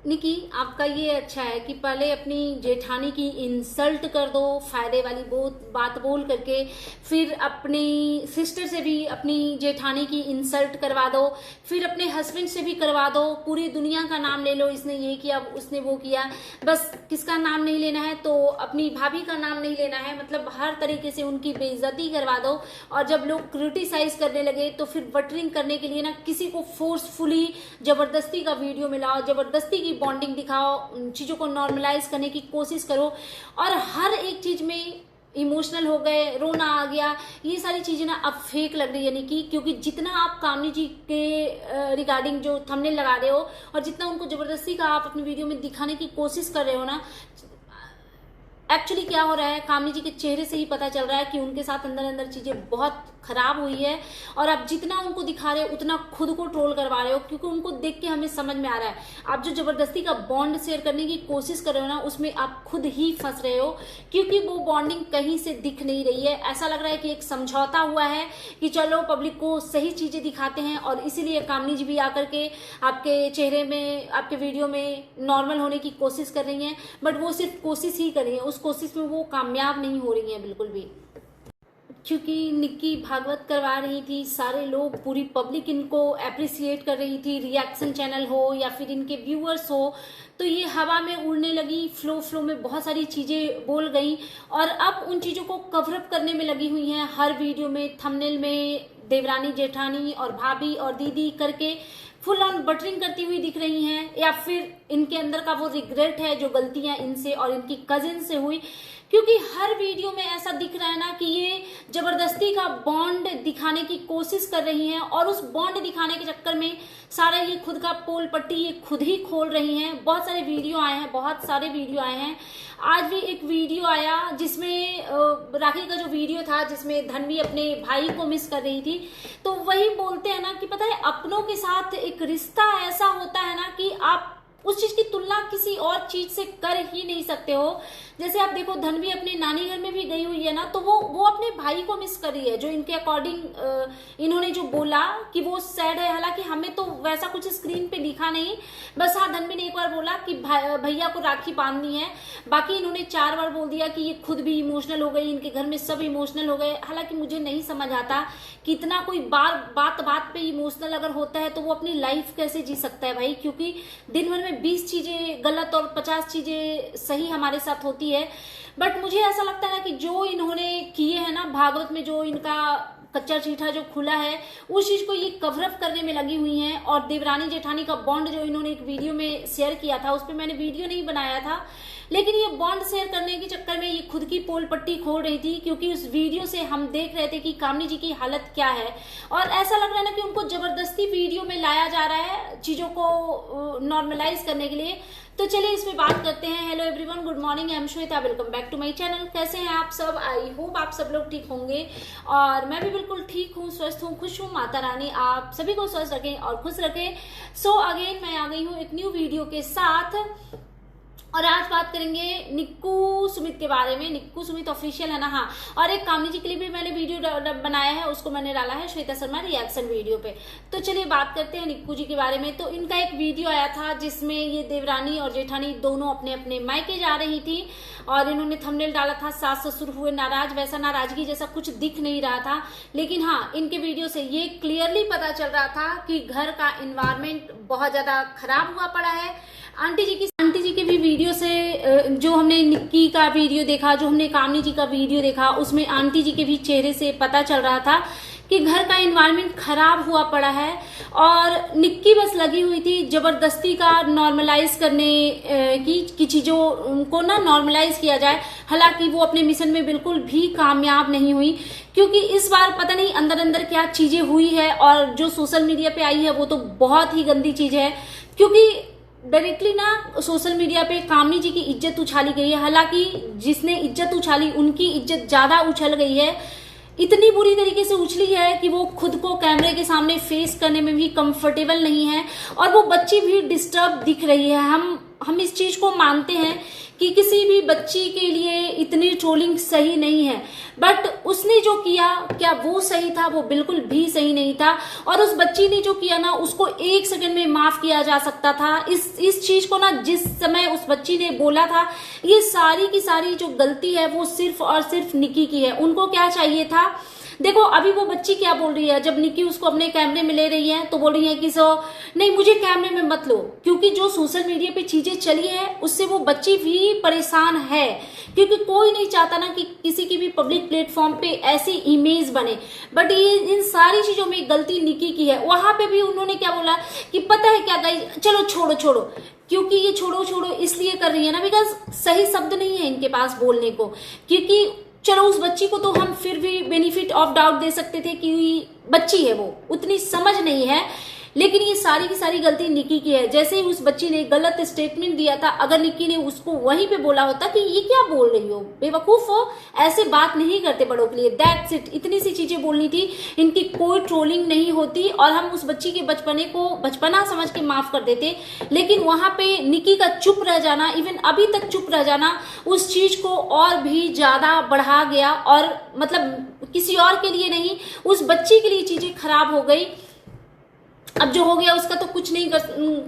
निकी, आपका ये अच्छा है कि पहले अपनी जेठानी की इंसल्ट कर दो फायदे वाली बात बोल करके, फिर अपनी सिस्टर से भी अपनी जेठानी की इंसल्ट करवा दो, फिर अपने हस्बैंड से भी करवा दो, पूरी दुनिया का नाम ले लो, इसने ये किया उसने वो किया, बस किसका नाम नहीं लेना है तो अपनी भाभी का नाम नहीं लेना है, मतलब हर तरीके से उनकी बेइज्जती करवा दो। और जब लोग क्रिटिसाइज करने लगे तो फिर बटरिंग करने के लिए ना किसी को फोर्सफुली जबरदस्ती का वीडियो मिलाओ, जबरदस्ती की बॉन्डिंग दिखाओ, चीजों को नॉर्मलाइज करने की कोशिश करो और हर एक चीज में इमोशनल हो गए, रोना आ गया, ये सारी चीजें ना अब फेक लग रही है निकी। क्योंकि जितना आप कामनी जी के रिगार्डिंग जो थंबनेल लगा रहे हो और जितना उनको जबरदस्ती का आप अपनी वीडियो में दिखाने की कोशिश कर रहे हो ना, एक्चुअली क्या हो रहा है, कामनी जी के चेहरे से ही पता चल रहा है कि उनके साथ अंदर अंदर चीजें बहुत खराब हुई है। और आप जितना उनको दिखा रहे हो उतना खुद को ट्रोल करवा रहे हो, क्योंकि उनको देख के हमें समझ में आ रहा है आप जो जबरदस्ती का बॉन्ड शेयर करने की कोशिश कर रहे हो ना, उसमें आप खुद ही फंस रहे हो, क्योंकि वो बॉन्डिंग कहीं से दिख नहीं रही है। ऐसा लग रहा है कि एक समझौता हुआ है कि चलो पब्लिक को सही चीजें दिखाते हैं, और इसीलिए कामनी जी भी आकर के आपके चेहरे में, आपके वीडियो में नॉर्मल होने की कोशिश कर रही हैं, बट वो सिर्फ कोशिश ही कर रही है, उस कोशिश में वो कामयाब नहीं हो रही है बिल्कुल भी। क्योंकि निक्की भागवत करवा रही थी, सारे लोग, पूरी पब्लिक इनको अप्रिसिएट कर रही थी, रिएक्शन चैनल हो या फिर इनके व्यूअर्स हो, तो ये हवा में उड़ने लगी, फ्लो में बहुत सारी चीजें बोल गई और अब उन चीजों को कवरअप करने में लगी हुई हैं। हर वीडियो में थंबनेल में देवरानी जेठानी और भाभी और दीदी करके फुल ऑन बटरिंग करती हुई दिख रही हैं, या फिर इनके अंदर का वो रिग्रेट है जो गलतियां इनसे और इनकी कजिन से हुई। क्योंकि हर वीडियो में ऐसा दिख रहा है ना कि ये जबरदस्ती का बॉन्ड दिखाने की कोशिश कर रही हैं, और उस बॉन्ड दिखाने के चक्कर में सारा ये खुद का पोल पट्टी ये खुद ही खोल रही हैं। बहुत सारे वीडियो आए हैं, बहुत सारे वीडियो आए हैं। आज भी एक वीडियो आया जिसमें राखी का जो वीडियो था जिसमें धनवी अपने भाई को मिस कर रही थी, तो वही बोलते हैं ना कि पता है अपनों के साथ एक रिश्ता ऐसा होता है ना कि आप उस चीज की तुलना किसी और चीज से कर ही नहीं सकते हो। जैसे आप देखो धनवी अपने नानी घर में भी गई हुई है ना, तो वो अपने भाई को मिस कर रही है, जो इनके अकॉर्डिंग इन्होंने जो बोला कि वो सैड है। हालांकि हमें तो वैसा कुछ स्क्रीन पे दिखा नहीं, बस हाँ धनवी ने एक बार बोला कि भैया को राखी बांधनी है, बाकी इन्होंने 4 बार बोल दिया कि ये खुद भी इमोशनल हो गई, इनके घर में सब इमोशनल हो गए। हालांकि मुझे नहीं समझ आता कि इतना कोई बात पे इमोशनल अगर होता है तो वो अपनी लाइफ कैसे जी सकता है भाई, क्योंकि दिन भर में 20 चीजें गलत और 50 चीजें सही हमारे साथ होती है। बट मुझे ऐसा लगता है ना कि जो इन्होंने किए हैं ना, भागवत में जो इनका कच्चा चीठा जो खुला है, उस चीज को ये कवरअप करने में लगी हुई हैं। और देवरानी जेठानी का बॉन्ड जो इन्होंने एक वीडियो में शेयर किया था, उस पर मैंने वीडियो नहीं बनाया था, लेकिन ये बॉन्ड शेयर करने के चक्कर में ये खुद की पोल पट्टी खोल रही थी, क्योंकि उस वीडियो से हम देख रहे थे कि कामनी जी की हालत क्या है। और ऐसा लग रहा है ना कि उनको जबरदस्ती वीडियो में लाया जा रहा है चीजों को नॉर्मलाइज करने के लिए। तो चलिए इस पे बात करते हैं। Hello everyone, good morning, I am Shweta, welcome back to my channel. कैसे हैं आप सब? आई होप आप सब लोग ठीक होंगे और मैं भी बिल्कुल ठीक हूँ, स्वस्थ हूँ, खुश हूँ। माता रानी आप सभी को स्वस्थ रखें और खुश रखें। सो अगेन मैं आ गई हूँ एक न्यू वीडियो के साथ, और आज बात करेंगे निक्कू सुमित के बारे में। निक्कू सुमित ऑफिशियल है ना, हाँ। और एक कामनी जी के लिए भी मैंने वीडियो बनाया है, उसको मैंने डाला है श्वेता शर्मा रिएक्शन वीडियो पे। तो चलिए बात करते हैं निक्कू जी के बारे में। तो इनका एक वीडियो आया था जिसमें ये देवरानी और जेठानी दोनों अपने अपने मायके जा रही थी, और इन्होंने थंबनेल डाला था सास ससुर हुए नाराज। वैसा नाराजगी जैसा कुछ दिख नहीं रहा था, लेकिन हाँ इनके वीडियो से ये क्लियरली पता चल रहा था कि घर का एनवायरमेंट बहुत ज्यादा खराब हुआ पड़ा है। आंटी जी के भी वीडियो से, जो हमने निक्की का वीडियो देखा, जो हमने कामनी जी का वीडियो देखा, उसमें आंटी जी के भी चेहरे से पता चल रहा था कि घर का एनवायरनमेंट खराब हुआ पड़ा है। और निक्की बस लगी हुई थी जबरदस्ती का नॉर्मलाइज करने की चीजों को ना नॉर्मलाइज किया जाए। हालांकि वो अपने मिशन में बिल्कुल भी कामयाब नहीं हुई, क्योंकि इस बार पता नहीं अंदर अंदर क्या चीजें हुई है, और जो सोशल मीडिया पे आई है वो तो बहुत ही गंदी चीज है। क्योंकि डायरेक्टली ना सोशल मीडिया पे कामनी जी की इज्जत उछाली गई है। हालांकि जिसने इज्जत उछाली उनकी इज्जत ज्यादा उछल गई है, इतनी बुरी तरीके से उछली है कि वो खुद को कैमरे के सामने फेस करने में भी कंफर्टेबल नहीं है, और वो बच्ची भी डिस्टर्ब दिख रही है। हम इस चीज को मानते हैं कि किसी भी बच्ची के लिए इतनी ट्रोलिंग सही नहीं है, बट उसने जो किया क्या वो सही था? वो बिल्कुल भी सही नहीं था। और उस बच्ची ने जो किया ना, उसको 1 सेकंड में माफ किया जा सकता था। इस चीज को ना, जिस समय उस बच्ची ने बोला था, ये सारी की सारी जो गलती है वो सिर्फ और सिर्फ निकी की है। उनको क्या चाहिए था, देखो अभी वो बच्ची क्या बोल रही है, जब निकी उसको अपने कैमरे में ले रही है तो बोल रही है कि नहीं मुझे कैमरे में मत लो, क्योंकि जो सोशल मीडिया पे चीजें चली है उससे वो बच्ची भी परेशान है, क्योंकि कोई नहीं चाहता ना कि किसी की भी पब्लिक प्लेटफॉर्म पे ऐसी इमेज बने। बट ये इन सारी चीजों में गलती निकी की है। वहां पे भी उन्होंने क्या बोला कि पता है क्या गाइस, चलो छोड़ो छोड़ो, क्योंकि ये छोड़ो छोड़ो इसलिए कर रही है ना बिकॉज सही शब्द नहीं है इनके पास बोलने को, क्योंकि चलो उस बच्ची को तो हम फिर भी बेनिफिट ऑफ डाउट दे सकते थे कि बच्ची है, वो उतनी समझ नहीं है, लेकिन ये सारी की सारी गलती निकी की है। जैसे ही उस बच्ची ने गलत स्टेटमेंट दिया था, अगर निकी ने उसको वहीं पे बोला होता कि ये क्या बोल रही हो, बेवकूफ हो, ऐसे बात नहीं करते बड़ों के लिए, दैट्स इट, इतनी सी चीजें बोलनी थी, इनकी कोई ट्रोलिंग नहीं होती और हम उस बच्ची के बचपने को बचपना समझ के माफ कर देते। लेकिन वहां पे निकी का चुप रह जाना, इवन अभी तक चुप रह जाना, उस चीज को और भी ज्यादा बढ़ा गया। और मतलब किसी और के लिए नहीं, उस बच्ची के लिए चीजें खराब हो गई। अब जो हो गया उसका तो कुछ नहीं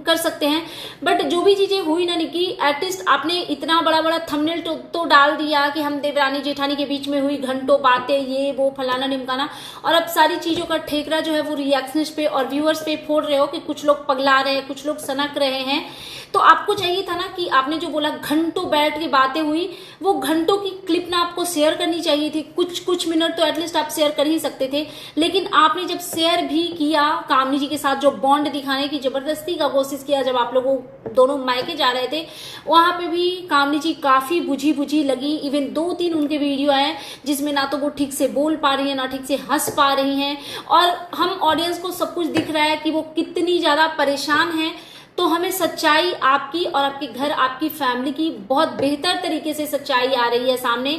कर सकते हैं, बट जो भी चीजें हुई ना निकी, एटलीस्ट आपने इतना बड़ा बड़ा थंबनेल तो डाल दिया कि हम देवरानी जेठानी के बीच में हुई घंटों बातें, ये वो फलाना निमकाना, और अब सारी चीजों का ठेकरा जो है वो रिएक्शंस पे और व्यूअर्स पे फोड़ रहे हो कि कुछ लोग पगला रहे हैं, कुछ लोग सनक रहे हैं। तो आपको चाहिए था ना कि आपने जो बोला घंटों बैठ के बातें हुई, वो घंटों की क्लिप ना आपको शेयर करनी चाहिए थी, कुछ मिनट तो एटलीस्ट आप शेयर कर ही सकते थे। लेकिन आपने जब शेयर भी किया कामनी जी के साथ, जो बॉन्ड दिखाने की जबरदस्ती का कोशिश किया, जब आप लोगों दोनों मायके जा रहे थे, वहां पे भी कामनी जी काफी बुझी लगी। इवन 2-3 उनके वीडियो आए जिसमें ना तो वो ठीक से बोल पा रही है, ना ठीक से हंस पा रही हैं, और हम ऑडियंस को सब कुछ दिख रहा है कि वो कितनी ज्यादा परेशान है। तो हमें सच्चाई आपकी और आपके घर, आपकी फैमिली की बहुत बेहतर तरीके से सच्चाई आ रही है सामने।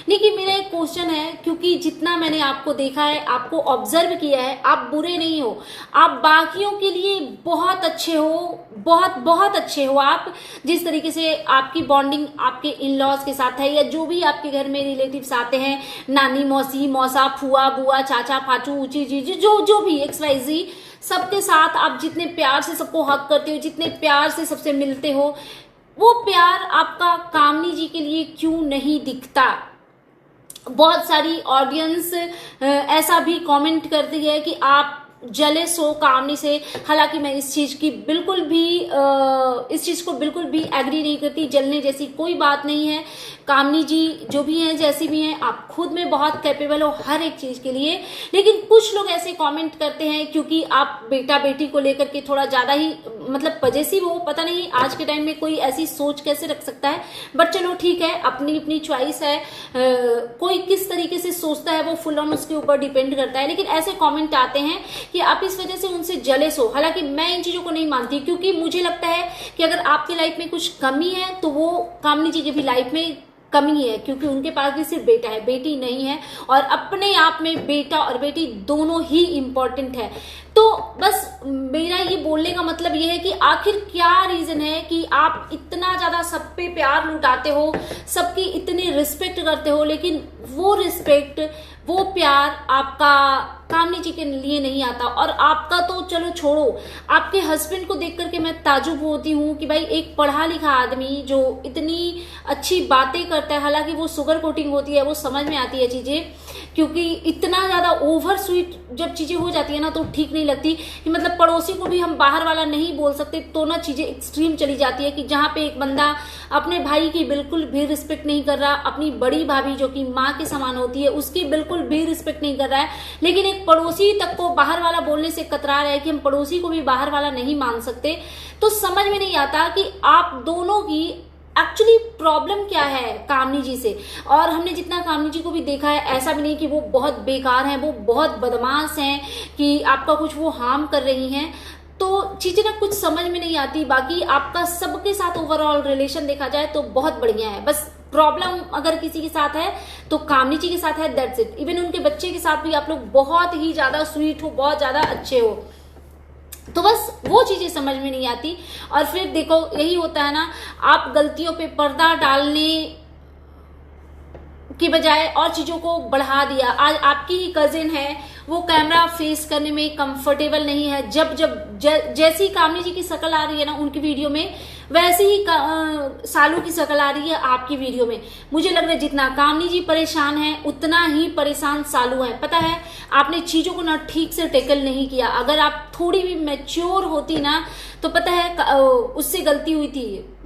लेकिन मेरा एक क्वेश्चन है, क्योंकि जितना मैंने आपको देखा है, आपको ऑब्जर्व किया है, आप बुरे नहीं हो, आप बाकियों के लिए बहुत अच्छे हो, बहुत अच्छे हो आप। जिस तरीके से आपकी बॉन्डिंग आपके इन लॉज के साथ है, या जो भी आपके घर में रिलेटिव्स आते हैं, नानी, मौसी, मौसा, फुआ, बुआ, चाचा, फाचू, ऊंची जीजी, जो भी XYZ, सबके साथ आप जितने प्यार से सबको हक करते हो, जितने प्यार से सबसे मिलते हो, वो प्यार आपका कामनी जी के लिए क्यों नहीं दिखता? बहुत सारी ऑडियंस ऐसा भी कमेंट करती है कि आप जेलस हो कामनी से। हालांकि मैं इस चीज को बिल्कुल भी एग्री नहीं करती। जलने जैसी कोई बात नहीं है। कामनी जी जो भी हैं, जैसी भी हैं, आप खुद में बहुत कैपेबल हो हर एक चीज के लिए। लेकिन कुछ लोग ऐसे कमेंट करते हैं क्योंकि आप बेटा बेटी को लेकर के थोड़ा ज्यादा ही मतलब पजेसिव हो। पता नहीं आज के टाइम में कोई ऐसी सोच कैसे रख सकता है, बट चलो ठीक है, अपनी अपनी चॉइस है। कोई किस तरीके से सोचता है वो फुल ऑन उसके ऊपर डिपेंड करता है। लेकिन ऐसे कमेंट आते हैं कि आप इस वजह से उनसे जेलस हो। हालांकि मैं इन चीजों को नहीं मानती, क्योंकि मुझे लगता है कि अगर आपकी लाइफ में कुछ कमी है तो वो कामनी जी की भी लाइफ में कमी है, क्योंकि उनके पास भी सिर्फ बेटा है, बेटी नहीं है। और अपने आप में बेटा और बेटी दोनों ही इंपॉर्टेंट है। तो बस मेरा ये बोलने का मतलब ये है कि आखिर क्या रीजन है कि आप इतना ज्यादा सब पे प्यार लुटाते हो, सबकी इतनी रिस्पेक्ट करते हो, लेकिन वो रिस्पेक्ट, वो प्यार आपका कामनी जी के लिए नहीं आता। और आपका तो चलो छोड़ो, आपके हस्बैंड को देख करके मैं ताजुब होती हूँ कि भाई एक पढ़ा लिखा आदमी जो इतनी अच्छी बातें करता है, हालांकि वो शुगर कोटिंग होती है, वो समझ में आती है चीजें, क्योंकि इतना ज्यादा ओवर स्वीट जब चीजें हो जाती है ना तो ठीक नहीं लगती। कि मतलब पड़ोसी को भी हम बाहर वाला नहीं बोल सकते, तो ना चीजें एक्सट्रीम चली जाती है कि जहां पे एक बंदा अपने भाई की बिल्कुल भी रिस्पेक्ट नहीं कर रहा, अपनी बड़ी भाभी जो कि माँ के समान होती है उसकी बिल्कुल भी रिस्पेक्ट नहीं कर रहा है, लेकिन एक पड़ोसी तक को बाहर वाला बोलने से कतरा रहा है कि हम पड़ोसी को भी बाहर वाला नहीं मान सकते। तो समझ में नहीं आता कि आप दोनों की एक्चुअली प्रॉब्लम क्या है कामनी जी से। और हमने जितना कामनी जी को भी देखा है, ऐसा भी नहीं कि वो बहुत बेकार हैं, वो बहुत बदमाश हैं कि आपका कुछ वो हार्म कर रही हैं। तो चीजें ना कुछ समझ में नहीं आती। बाकी आपका सबके साथ ओवरऑल रिलेशन देखा जाए तो बहुत बढ़िया है। बस प्रॉब्लम अगर किसी के साथ है तो कामनी जी के साथ है, दैट्स इट। इवन उनके बच्चे के साथ भी आप लोग बहुत ही ज्यादा स्वीट हो, बहुत ज्यादा अच्छे हो। तो बस वो चीजें समझ में नहीं आती। और फिर देखो यही होता है ना, आप गलतियों पे पर्दा डालने की बजाय और चीजों को बढ़ा दिया। आज आपकी ही कजिन है, वो कैमरा फेस करने में कंफर्टेबल नहीं है। जब जैसी कामनी जी की शक्ल आ रही है ना उनकी वीडियो में, वैसे ही सालू की शक्ल आ रही है आपकी वीडियो में। मुझे लग रहा है जितना कामनी जी परेशान है उतना ही परेशान सालू है। पता है, आपने चीजों को ना ठीक से टेकल नहीं किया। अगर आप थोड़ी भी मैच्योर होती ना तो पता है उससे गलती हुई थी,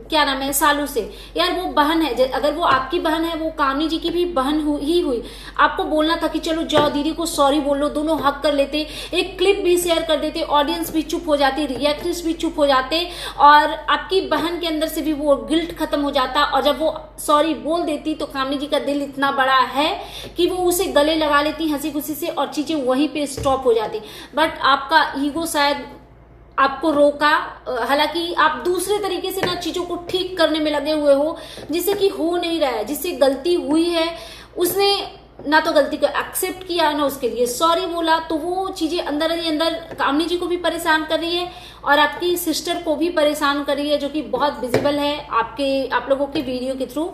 क्या नाम है, सालू से। यार वो बहन है, अगर वो आपकी बहन है, वो कामनी जी की भी बहन ही हुई। आपको बोलना था कि चलो जाओ दीदी को सॉरी बोल लो, दोनों हक कर लेते, एक क्लिप भी शेयर कर देते, ऑडियंस भी चुप हो जाती, रिएक्टर्स भी चुप हो जाते, और आपकी बहन के अंदर से भी वो गिल्ट खत्म हो जाता। और जब वो सॉरी बोल देती तो कामनी जी का दिल इतना बड़ा है कि वो उसे गले लगा लेती हंसी खुशी से, और चीजें वहीं पे स्टॉप हो जाती। बट आपका ईगो शायद आपको रोका। हालांकि आप दूसरे तरीके से ना चीजों को ठीक करने में लगे हुए हो, जिससे कि हो नहीं रहा है। जिससे गलती हुई है उसने ना तो गलती को एक्सेप्ट किया, ना उसके लिए सॉरी बोला, तो वो चीजें अंदर ही अंदर कामनी जी को भी परेशान कर रही है और आपकी सिस्टर को भी परेशान कर रही है, जो कि बहुत विजिबल है आप लोगों की वीडियो के थ्रू।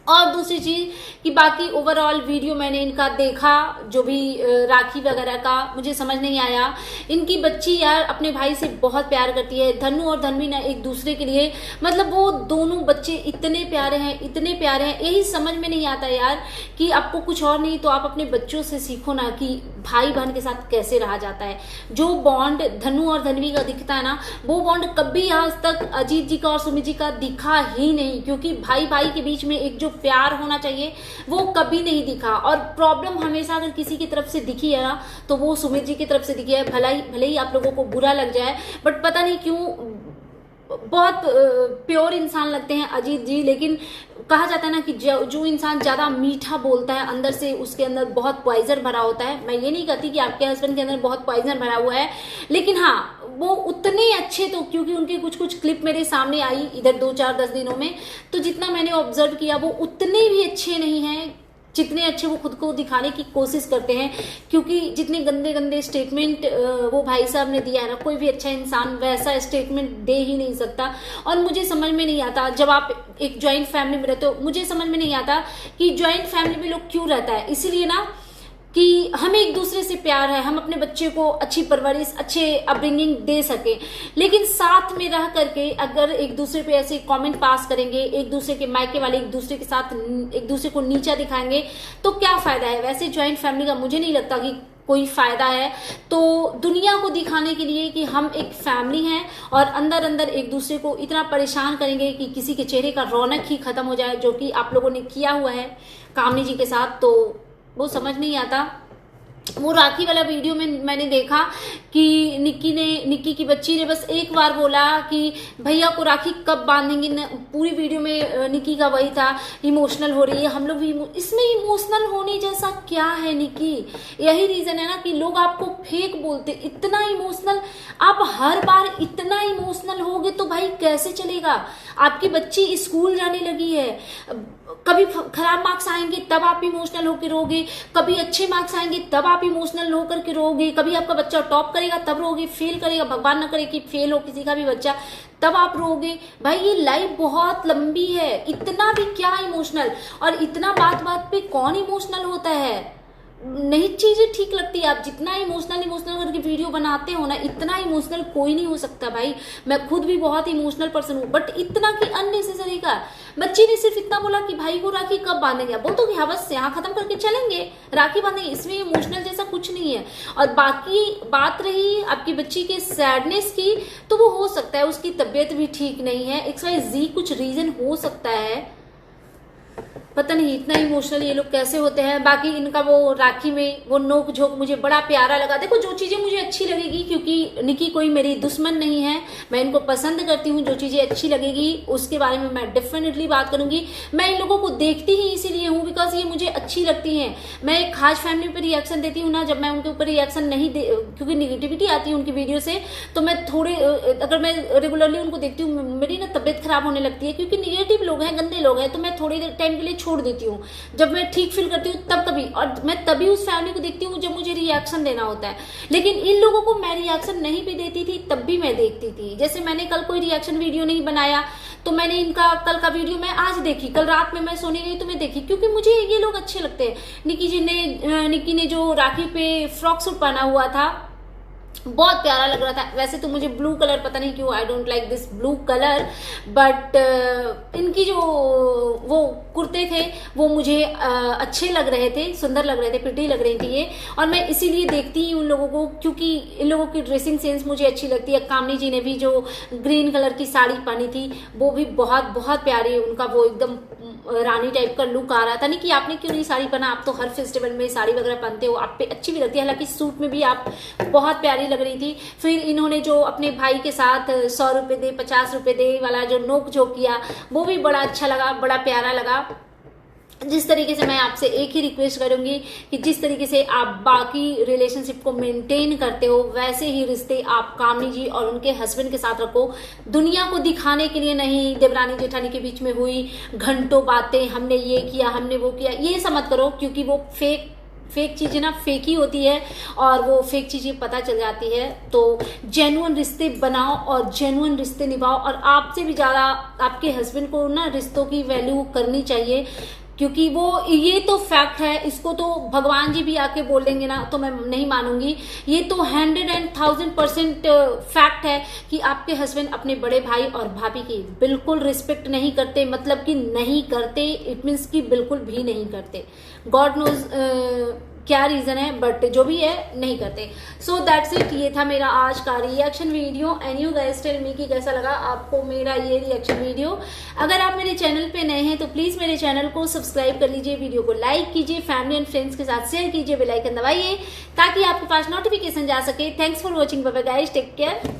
और दूसरी चीज कि बाकी ओवरऑल वीडियो मैंने इनका देखा, जो भी राखी वगैरह का, मुझे समझ नहीं आया। इनकी बच्ची यार अपने भाई से बहुत प्यार करती है। धनु और धनवी ना एक दूसरे के लिए, मतलब वो दोनों बच्चे इतने प्यारे हैं, इतने प्यारे हैं। यही समझ में नहीं आता यार कि आपको कुछ और नहीं तो आप अपने बच्चों से सीखो ना कि भाई बहन के साथ कैसे रहा जाता है। जो बॉन्ड धनु और धनवी का दिखता है ना, वो बॉन्ड कभी आज तक अजीत जी का और सुमित जी का दिखा ही नहीं, क्योंकि भाई भाई के बीच में एक जो प्यार होना चाहिए वो कभी नहीं दिखा। और प्रॉब्लम हमेशा अगर किसी की तरफ से दिखी है ना तो वो सुमित जी की तरफ से दिखी है। भले ही आप लोगों को बुरा लग जाए, बट पता नहीं क्यों बहुत प्योर इंसान लगते हैं अजीत जी। लेकिन कहा जाता है ना कि जो इंसान ज्यादा मीठा बोलता है अंदर से उसके अंदर बहुत पॉइजन भरा होता है। मैं ये नहीं कहती कि आपके हस्बैंड के अंदर बहुत पॉइजन भरा हुआ है, लेकिन हाँ वो उतने अच्छे, तो क्योंकि उनके कुछ क्लिप मेरे सामने आई इधर 2-4-10 दिनों में, तो जितना मैंने ऑब्जर्व किया वो उतने भी अच्छे नहीं हैं जितने अच्छे वो खुद को दिखाने की कोशिश करते हैं। क्योंकि जितने गंदे गंदे स्टेटमेंट वो भाई साहब ने दिया है ना, कोई भी अच्छा इंसान वैसा स्टेटमेंट दे ही नहीं सकता। और मुझे समझ में नहीं आता, जब आप एक ज्वाइंट फैमिली में रहते हो, मुझे समझ में नहीं आता कि ज्वाइंट फैमिली में लोग क्यों रहता है। इसीलिए ना कि हमें एक दूसरे से प्यार है, हम अपने बच्चे को अच्छी परवरिश, अच्छे अपब्रिंगिंग दे सके। लेकिन साथ में रह करके अगर एक दूसरे पे ऐसे कमेंट पास करेंगे, एक दूसरे के मायके वाले एक दूसरे के साथ एक दूसरे को नीचा दिखाएंगे, तो क्या फायदा है। वैसे ज्वाइंट फैमिली का मुझे नहीं लगता कि कोई फायदा है। तो दुनिया को दिखाने के लिए कि हम एक फैमिली हैं और अंदर अंदर एक दूसरे को इतना परेशान करेंगे कि किसी के चेहरे का रौनक ही खत्म हो जाए, जो कि आप लोगों ने किया हुआ है कामनी जी के साथ, तो वो समझ नहीं आता। वो राखी वाला वीडियो में मैंने देखा कि निक्की की बच्ची ने बस एक बार बोला कि भैया को राखी कब बांधेंगे। पूरी वीडियो में निक्की का वही था, इमोशनल हो रही है, हम लोग भी इसमें इमोशनल होने जैसा क्या है निक्की। यही रीजन है ना कि लोग आपको फेक बोलते। इतना इमोशनल, आप हर बार इतना इमोशनल होगे तो भाई कैसे चलेगा। आपकी बच्ची स्कूल जाने लगी है, कभी खराब मार्क्स आएंगे तब आप इमोशनल होकर रोगे, कभी अच्छे मार्क्स आएंगे तब आप इमोशनल होकर के रोगे, कभी आपका बच्चा टॉप करेगा तब रोगे, फेल करेगा, भगवान ना करे कि फेल हो किसी का भी बच्चा, तब आप रोगे। भाई ये लाइफ बहुत लंबी है, इतना भी क्या इमोशनल। और इतना बात बात पे कौन इमोशनल होता है, नहीं चीजें ठीक लगती है। आप जितना इमोशनल करके वीडियो बनाते हो ना, इतना इमोशनल कोई नहीं हो सकता भाई। मैं खुद भी बहुत इमोशनल पर्सन हूँ, बट इतना कि अननेसेसरी का। बच्ची ने सिर्फ इतना बोला कि भाई को राखी कब बांधेंगे, बोल तो हाँ बस यहाँ खत्म करके चलेंगे, राखी बांधेंगे, इसमें इमोशनल जैसा कुछ नहीं है। और बाकी बात रही आपकी बच्ची के सैडनेस की, तो वो हो सकता है उसकी तबीयत भी ठीक नहीं है, XYZ कुछ रीजन हो सकता है, पता नहीं इतना इमोशनल ये लोग कैसे होते हैं। बाकी इनका वो राखी में वो नोक झोंक मुझे बड़ा प्यारा लगा। देखो जो चीजें मुझे अच्छी लगेगी, क्योंकि निक्की कोई मेरी दुश्मन नहीं है, मैं इनको पसंद करती हूँ, जो चीजें अच्छी लगेगी उसके बारे में मैं डेफिनेटली बात करूंगी। मैं इन लोगों को देखती ही इसीलिए हूँ बिकॉज ये मुझे अच्छी लगती हैं। मैं एक खास फैमिली पर रिएक्शन देती हूँ ना, जब मैं उनके ऊपर रिएक्शन नहीं दे, क्योंकि निगेटिविटी आती है उनकी वीडियो से, तो मैं थोड़े अगर मैं रेगुलरली उनको देखती हूँ मेरी ना तबियत खराब होने लगती है, क्योंकि निगेटिव लोग हैं, गंदे लोग हैं, तो मैं थोड़ी देर टाइम के लिए छोड़ देती हूँ। जब मैं ठीक फील करती हूँ तब कभी, और मैं तभी उस फैमिली को देखती हूँ जब मुझे रिएक्शन देना होता है। लेकिन इन लोगों को मैं रिएक्शन नहीं भी देती थी तब भी मैं देखती थी। जैसे मैंने कल कोई रिएक्शन वीडियो नहीं बनाया तो मैंने इनका कल का वीडियो मैं आज देखी, कल रात में मैं सोने गई तो मैं देखी, क्योंकि मुझे ये लोग अच्छे लगते हैं। निक्की ने जो राखी पे फ्रॉक सूट पहना हुआ था बहुत प्यारा लग रहा था। वैसे तो मुझे ब्लू कलर पता नहीं क्यों, I don't like this blue colour, but इनकी जो वो कुर्ते थे वो मुझे अच्छे लग रहे थे, सुंदर लग रहे थे, प्रिटी लग रही थी ये। और मैं इसीलिए देखती हूँ उन लोगों को, क्योंकि इन लोगों की ड्रेसिंग सेंस मुझे अच्छी लगती है। कामनी जी ने भी जो ग्रीन कलर की साड़ी पहनी थी वो भी बहुत बहुत प्यारी, उनका वो एकदम रानी टाइप का लुक आ रहा था। नहीं कि आपने क्यों नहीं साड़ी पहना, आप तो हर फेस्टिवल में साड़ी वगैरह पहनते हो, आप पे अच्छी भी लगती है। हालांकि सूट में भी आप बहुत प्यारी लग रही थी। फिर इन्होंने जो अपने भाई के साथ 100 रुपए दे 50 रुपए दे वाला जो नोक झोंक किया वो भी बड़ा अच्छा लगा, बड़ा प्यारा लगा। जिस तरीके से मैं आपसे एक ही रिक्वेस्ट करूंगी कि जिस तरीके से आप बाकी रिलेशनशिप को मेंटेन करते हो वैसे ही रिश्ते आप कामनी जी और उनके हस्बैंड के साथ रखो। दुनिया को दिखाने के लिए नहीं, देवरानी जेठानी के बीच में हुई घंटों बातें, हमने ये किया हमने वो किया, ये सब मत करो, क्योंकि वो फेक चीजें ना फेक ही होती है और वो फेक चीजें पता चल जाती है। तो जेन्युइन रिश्ते बनाओ और जेन्युइन रिश्ते निभाओ, और आपसे भी ज्यादा आपके हस्बैंड को ना रिश्तों की वैल्यू करनी चाहिए, क्योंकि वो ये तो फैक्ट है। इसको तो भगवान जी भी आके बोल देंगे ना तो मैं नहीं मानूंगी। ये तो 100% फैक्ट है कि आपके हस्बैंड अपने बड़े भाई और भाभी की बिल्कुल रिस्पेक्ट नहीं करते, मतलब कि नहीं करते, इट मीन्स कि बिल्कुल भी नहीं करते। गॉड नोज क्या रीजन है, बट जो भी है नहीं करते। सो दैट्स इट, ये था मेरा आज का reaction video. And you guys tell me कि कैसा लगा आपको मेरा ये रिएक्शन वीडियो। अगर आप मेरे चैनल पे नए हैं तो प्लीज मेरे चैनल को सब्सक्राइब कर लीजिए, वीडियो को लाइक कीजिए, फैमिली एंड फ्रेंड्स के साथ शेयर कीजिए, बेल आइकन दबाइए ताकि आपके पास नोटिफिकेशन जा सके। Thanks for watching, bye bye guys, take care.